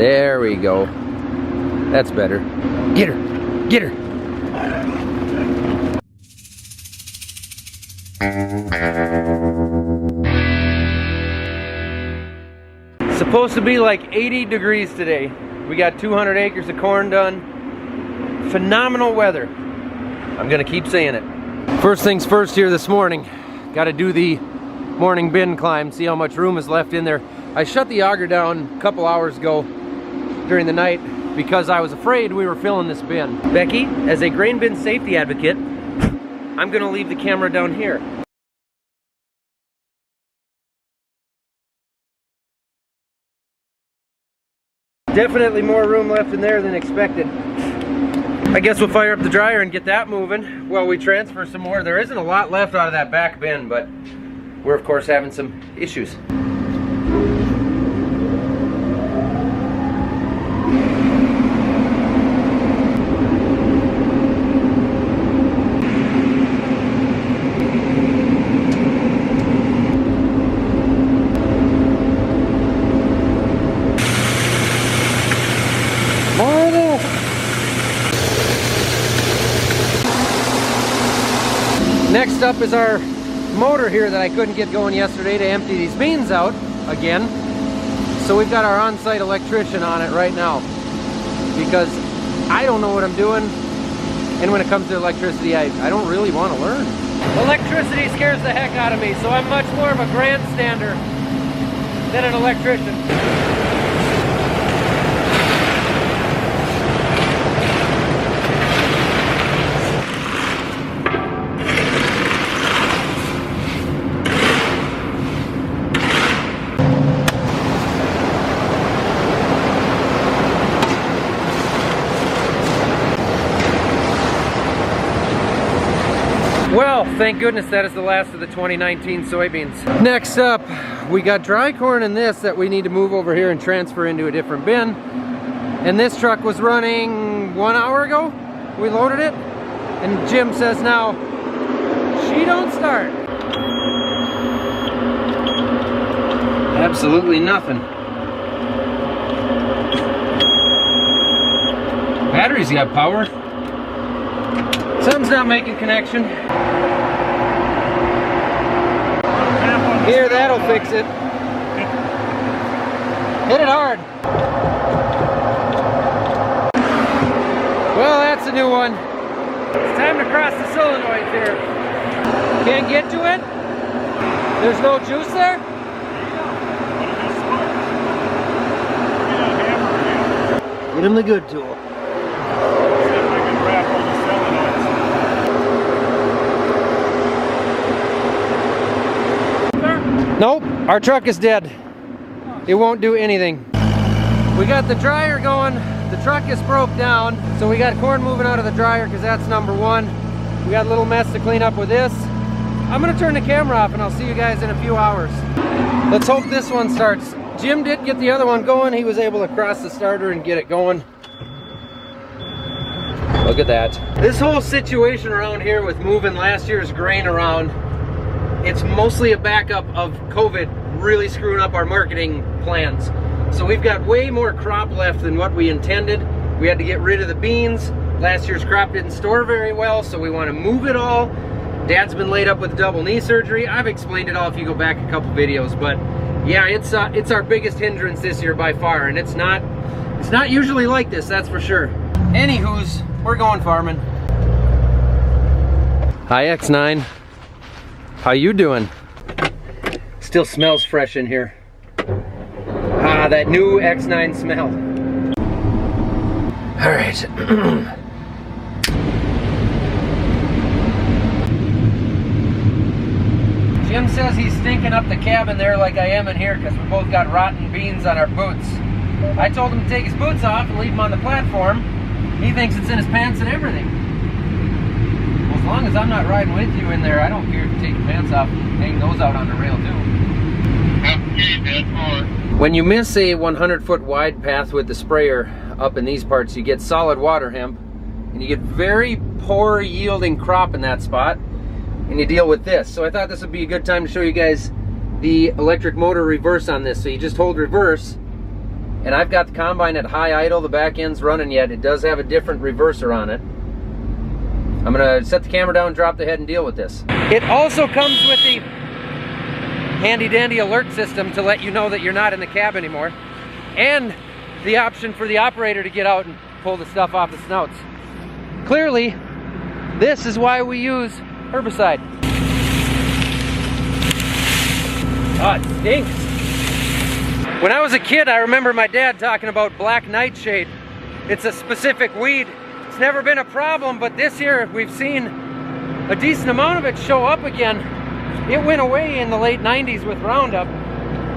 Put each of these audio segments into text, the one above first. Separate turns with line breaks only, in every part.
There we go. That's better. Get her. Get her. Supposed to be like 80 degrees today. We got 200 acres of corn done. Phenomenal weather. I'm gonna keep saying it. First things first here this morning. Got to do the morning bin climb, see how much room is left in there. I shut the auger down a couple hours ago during the night because I was afraid we were filling this bin. Becky, as a grain bin safety advocate, I'm gonna leave the camera down here. Definitely more room left in there than expected. I guess we'll fire up the dryer and get that moving while we transfer some more. There isn't a lot left out of that back bin, but we're of course having some issues. Next up is our motor here that I couldn't get going yesterday to empty these beans out again. So we've got our on-site electrician on it right now because I don't know what I'm doing, and when it comes to electricity I don't really want to learn. Electricity scares the heck out of me, so I'm much more of a grandstander than an electrician. Well, thank goodness that is the last of the 2019 soybeans. Next up, we got dry corn in this that we need to move over here and transfer into a different bin. And this truck was running 1 hour ago. We loaded it, and Jim says now, she don't start. Absolutely nothing. Battery's got power. Something's not making connection. Here, that'll fix it. Hit it hard. Well, that's a new one. It's time to cross the solenoid here. Can't get to it? There's no juice there? Get him the good tool. Nope, our truck is dead. It won't do anything. We got the dryer going. The truck is broke down. So we got corn moving out of the dryer because that's number one. We got a little mess to clean up with this. I'm gonna turn the camera off and I'll see you guys in a few hours. Let's hope this one starts. Jim did get the other one going. He was able to cross the starter and get it going. Look at that. This whole situation around here with moving last year's grain around, it's mostly a backup of COVID really screwing up our marketing plans. So we've got way more crop left than what we intended. We had to get rid of the beans. Last year's crop didn't store very well, so we want to move it all. Dad's been laid up with double knee surgery. I've explained it all if you go back a couple videos, but yeah, it's our biggest hindrance this year by far, and it's not usually like this, that's for sure. Anywho's, we're going farming. Hi X9. How you doing? Still smells fresh in here. Ah, that new X9 smell. All right. Jim says he's stinking up the cabin there like I am in here because we both got rotten beans on our boots. I told him to take his boots off and leave them on the platform. He thinks it's in his pants and everything. As long as I'm not riding with you in there, I don't care if you take your pants off and hang those out on the rail too. When you miss a 100-foot wide path with the sprayer up in these parts, you get solid water hemp, and you get very poor yielding crop in that spot, and you deal with this. So I thought this would be a good time to show you guys the electric motor reverse on this. So you just hold reverse, And I've got the combine at high idle, the back end's running yet. It does have a different reverser on it. I'm gonna set the camera down, drop the head, and deal with this. It also comes with the handy dandy alert system to let you know that you're not in the cab anymore. And the option for the operator to get out and pull the stuff off the snouts. Clearly, this is why we use herbicide. Oh, it stinks. When I was a kid, I remember my dad talking about black nightshade. It's a specific weed. It's never been a problem, but this year we've seen a decent amount of it show up again. It went away in the late 90s with Roundup,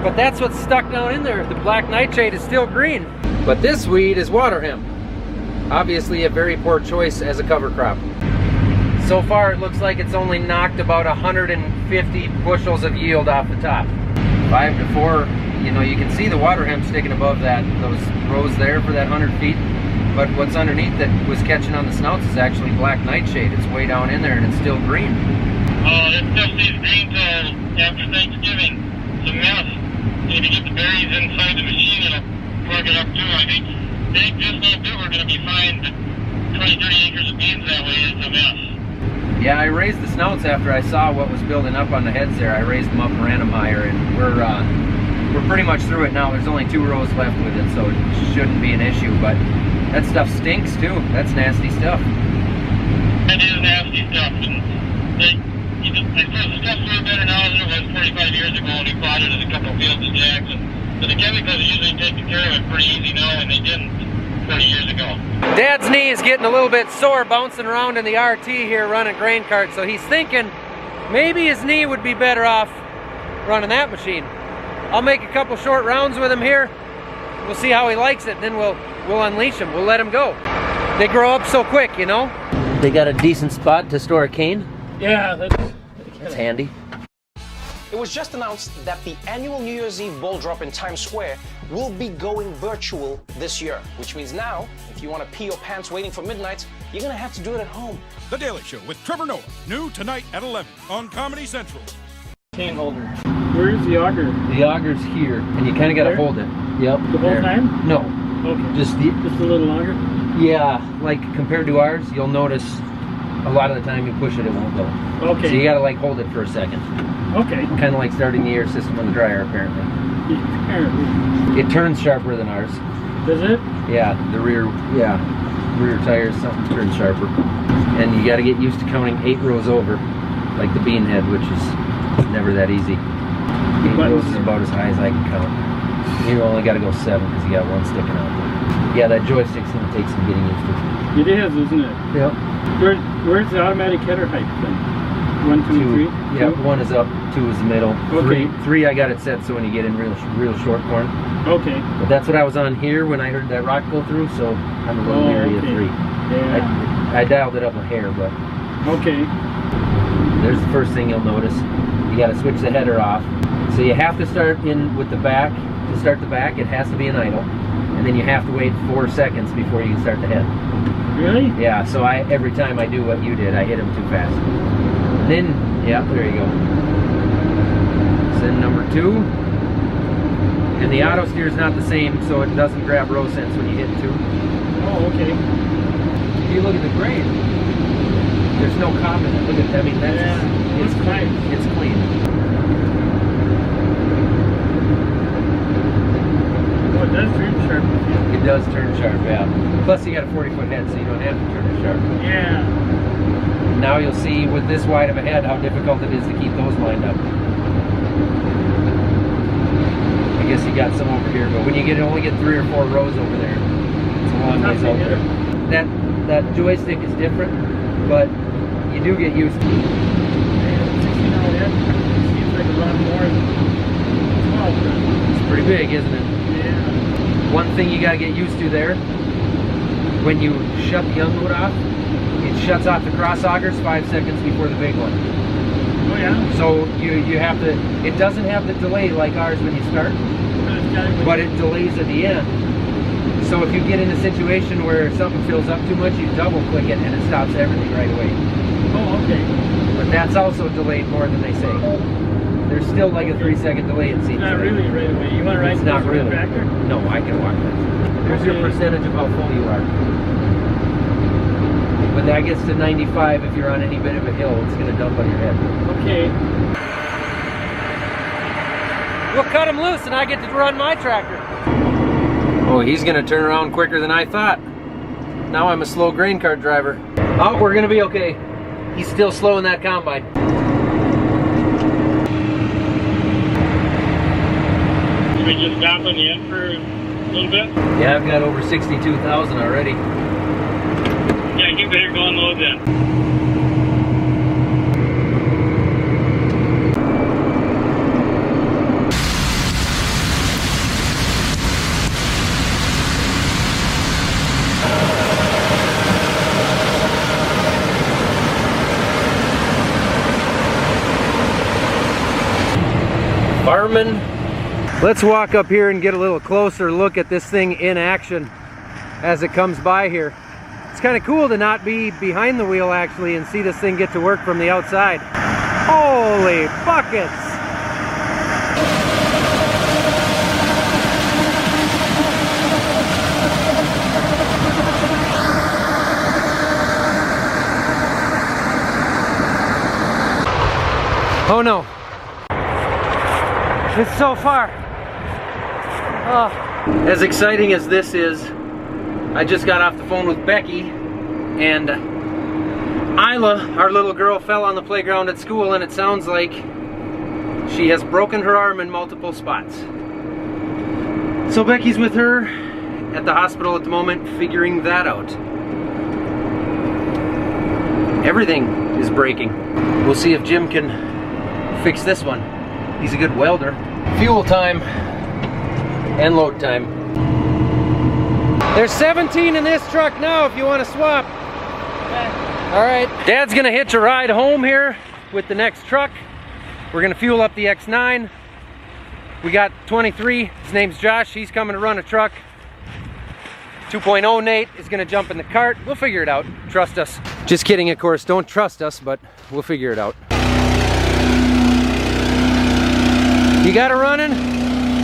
but that's what's stuck down in there. The black nightshade is still green. But this weed is water hemp. Obviously a very poor choice as a cover crop. So far it looks like it's only knocked about 150 bushels of yield off the top. 5 to 4, you know, you can see the water hemp sticking above that, those rows there for that 100 feet. But what's underneath that was catching on the snouts is actually black nightshade. It's way down in there and it's still green.
Oh, it still stays green till after Thanksgiving. It's a mess. And if you get the berries inside the machine, it'll plug it up too. I think this little bit we're going to be fine, but 20, 30 acres of beans that way is a mess.
Yeah, I raised the snouts after I saw what was building up on the heads there. I raised them up and ran them higher, and we're pretty much through it now. There's only 2 rows left with it, so it shouldn't be an issue, but that stuff stinks too. That's nasty stuff.
That is nasty stuff. And I suppose the stuff's a little better now than it was 45 years ago when we bought it at a couple fields in Jackson. But the chemicals are usually taking care of it pretty easy now, and they didn't 30 years ago.
Dad's knee is getting a little bit sore bouncing around in the RT here running grain cart, so he's thinking maybe his knee would be better off running that machine. I'll make a couple short rounds with him here. We'll see how he likes it, and then we'll unleash him. We'll let him go. They grow up so quick, you know? They got a decent spot to store a cane.
Yeah,
That's handy.
It was just announced that the annual New Year's Eve ball drop in Times Square will be going virtual this year, which means now, if you want to pee your pants waiting for midnight, you're going to have to do it at home.
The Daily Show with Trevor Noah, new tonight at 11 on Comedy Central.
cane holder. Where's the auger?
The auger's here, and you kind of got to hold it. Yep.
The whole time?
No.
Okay.
Just
a little longer?
Yeah, like compared to ours, you'll notice a lot of the time you push it, it won't go.
Okay.
So you got to like hold it for a second.
Okay.
Kind of like starting the air system on the dryer, apparently.
Apparently.
It turns sharper than ours.
Does it?
Yeah, the rear tires, something turns sharper. And you got to get used to counting 8 rows over, like the bean head, which is never that easy. 8 rows is about as high as I can count. You only got to go 7 because you got one sticking out. Yeah, that joystick's going to take some getting used to.
It is, isn't it?
Yep.
Where's the automatic header height then? 1, 2, 3?
Yeah, 1 is up, 2 is the middle.
Okay.
3 I got it set so when you get in real short corn.
Okay.
But that's what I was on here when I heard that rock go through, so I'm a little leery of 3.
Yeah.
I dialed it up a hair, but...
Okay.
There's the first thing you'll notice. You got to switch the header off. So you have to start in with the back. To start the back, it has to be an idle. And then you have to wait 4 seconds before you can start the head.
Really?
Yeah, so every time I do what you did, I hit him too fast. And then, yeah, there you go. Send number 2. And the auto steer is not the same, so it doesn't grab row sense when you hit 2.
Oh, okay.
If you look at the grain, there's no comment. Look at that. I mean, it's clean. It's clean.
Oh, it does turn sharp.
It does turn sharp, yeah. Plus, you got a 40-foot head, so you don't have to turn it sharp.
Yeah.
Now you'll see with this wide of a head how difficult it is to keep those lined up. I guess you got some over here, but when you only get 3 or 4 rows over there, it's a long ways out there. That joystick is different, but you do get used to it.
Seems like a lot more than 12.
It's pretty big, isn't it?
Yeah.
One thing you got to get used to there, when you shut the unload off, it shuts off the cross augers 5 seconds before the big one.
Oh yeah?
So you have to, it doesn't have the delay like ours when you start, but it delays at the end. So if you get in a situation where something fills up too much, you double click it and it stops everything right away.
Oh, okay.
But that's also delayed more than they say. there's still like a 3-second delay, it seems.
It's not really right away. You want to ride
It's not
closer to
really.
the tractor?
No, I can walk that. There's your
Okay.
percentage of how full you are. When that gets to 95, if you're on any bit of a hill, it's going to dump on your head.
Okay.
We'll cut him loose and I get to run my tractor. Oh, he's going to turn around quicker than I thought. Now I'm a slow grain cart driver. Oh, we're going to be okay. He's still slow in that combine.
Can we just stop on the end for a little bit?
Yeah, I've got over 62,000 already.
Yeah, you better go and load then.
Fireman, let's walk up here and get a little closer look at this thing in action as it comes by here. It's kind of cool to not be behind the wheel actually and see this thing get to work from the outside. Holy buckets! Oh no. It's so far. Oh. As exciting as this is, I just got off the phone with Becky, and Isla, our little girl, fell on the playground at school, and it sounds like she has broken her arm in multiple spots. So Becky's with her at the hospital at the moment, figuring that out. Everything is breaking. We'll see if Jim can fix this one. He's a good welder. Fuel time and load time. There's 17 in this truck now if you want to swap. All right, Dad's gonna hitch a ride home here with the next truck. We're gonna fuel up the X9. We got 23, his name's Josh, he's coming to run a truck. 2.0 Nate is gonna jump in the cart. We'll figure it out, trust us. Just kidding, of course, don't trust us, but we'll figure it out. You got it running?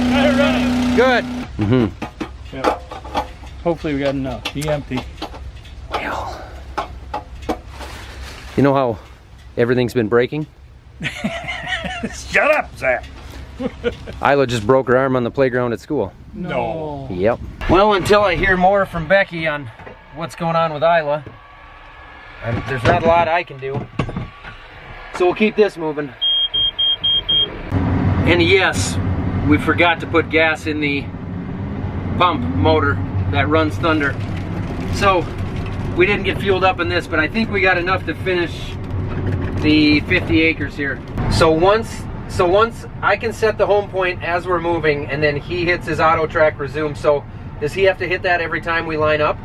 Got it running.
Good.
Yep. Hopefully we got enough. Be empty.
Well, you know how everything's been breaking?
Shut up, Zach.
Isla just broke her arm on the playground at school.
No.
Yep. Well, until I hear more from Becky on what's going on with Isla, there's not a lot I can do. So we'll keep this moving. And yes, we forgot to put gas in the pump motor that runs Thunder. So we didn't get fueled up in this, but I think we got enough to finish the 50 acres here. So once I can set the home point as we're moving, and then he hits his auto track resume. So does he have to hit that every time we line up?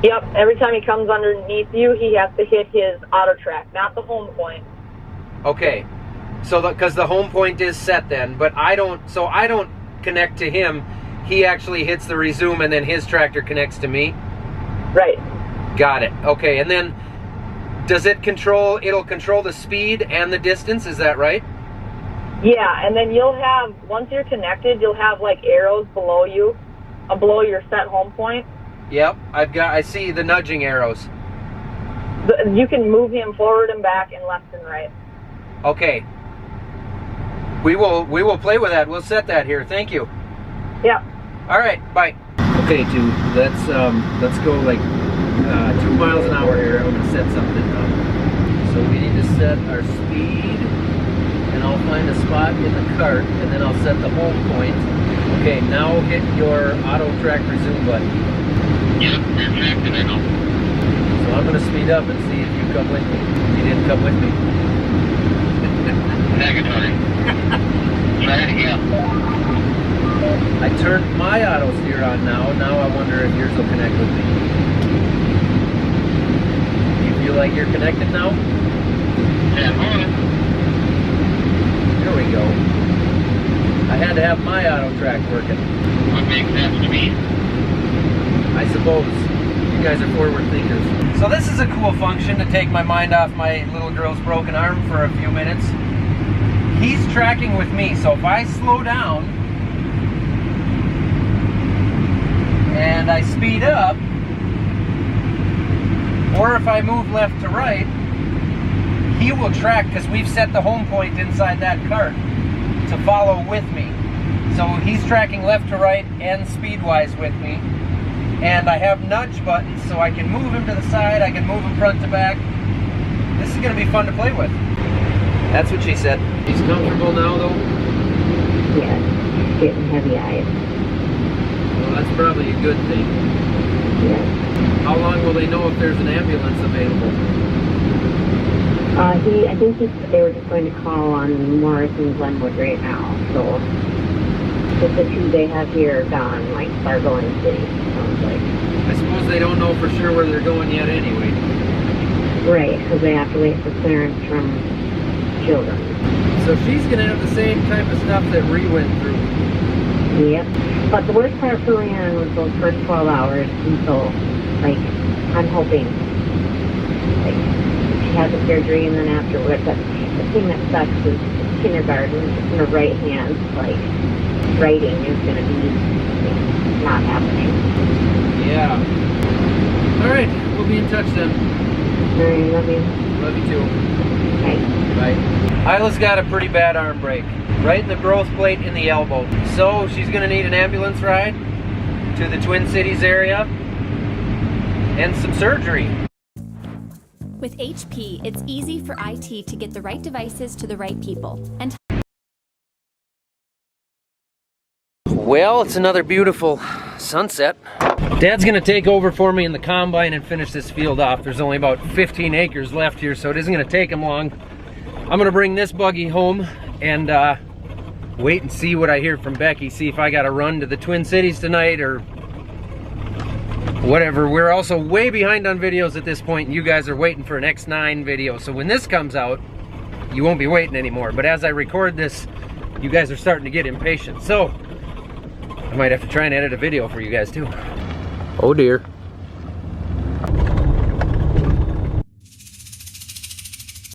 Yep, every time he comes underneath you, he has to hit his auto track, not the home point.
Okay. So because the home point is set then, but I don't connect to him. He actually hits the resume and then his tractor connects to me.
Right.
Got it. Okay, and then does it control, it'll control the speed and the distance, is that right?
Yeah, and then you'll have, once you're connected, you'll have like arrows below you, below your set home point.
Yep, I see the nudging arrows.
You can move him forward and back and left and right.
Okay. We will play with that. We'll set that here. Thank you.
Yeah.
All right. Bye. Okay, dude. Let's go like 2 miles an hour here. I'm gonna set something up. So we need to set our speed, and I'll find a spot in the cart, and then I'll set the home point. Okay. Now hit your auto track resume button.
Yep, we're tracking it all.
So I'm gonna speed up and see if you come with me. You didn't come with me.
Negatory. Try it again.
I turned my auto steer on now. Now I wonder if yours will connect with me. Do you feel like you're connected now?
Yeah, hold it.
There we go. I had to have my auto track working.
What makes sense to me?
I suppose. You guys are forward thinkers. So this is a cool function to take my mind off my little girl's broken arm for a few minutes. he's tracking with me. So if I slow down and I speed up, or if I move left to right, he will track because we've set the home point inside that cart to follow with me. So he's tracking left to right and speed-wise with me. And I have nudge buttons so I can move him to the side, I can move him front to back. This is going to be fun to play with. That's what she said. He's comfortable now though?
Yeah, he's getting heavy-eyed.
Well, that's probably a good thing.
Yeah.
How long will they know if there's an ambulance available?
I think they were just going to call on Morris and Glenwood right now, so just the two they have here are gone, like Fargo and City, sounds like.
I suppose they don't know for sure where they're going yet anyway.
Right, because they have to wait for clearance from children.
So she's going to have the same type of stuff that Ree went through.
Yep. But the worst part for Leanne was those first 12 hours, and so, like, I'm hoping, like, she has a surgery and then afterwards, but the thing that sucks is kindergarten in her right hand, like, writing is going to be not happening.
Yeah. Alright, we'll be in touch then.
Alright, love you.
Love you too.
Bye.
Bye. Isla's got a pretty bad arm break, right in the growth plate in the elbow. So she's going to need an ambulance ride to the Twin Cities area and some surgery.
With HP, it's easy for IT to get the right devices to the right people. And
well, it's another beautiful sunset. Dad's gonna take over for me in the combine and finish this field off. There's only about 15 acres left here, so it isn't gonna take him long. I'm gonna bring this buggy home and wait and see what I hear from Becky, see if I gotta run to the Twin Cities tonight or whatever. We're also way behind on videos at this point, and you guys are waiting for an X9 video. So when this comes out, you won't be waiting anymore. But as I record this, you guys are starting to get impatient. So I might have to try and edit a video for you guys too. Oh dear.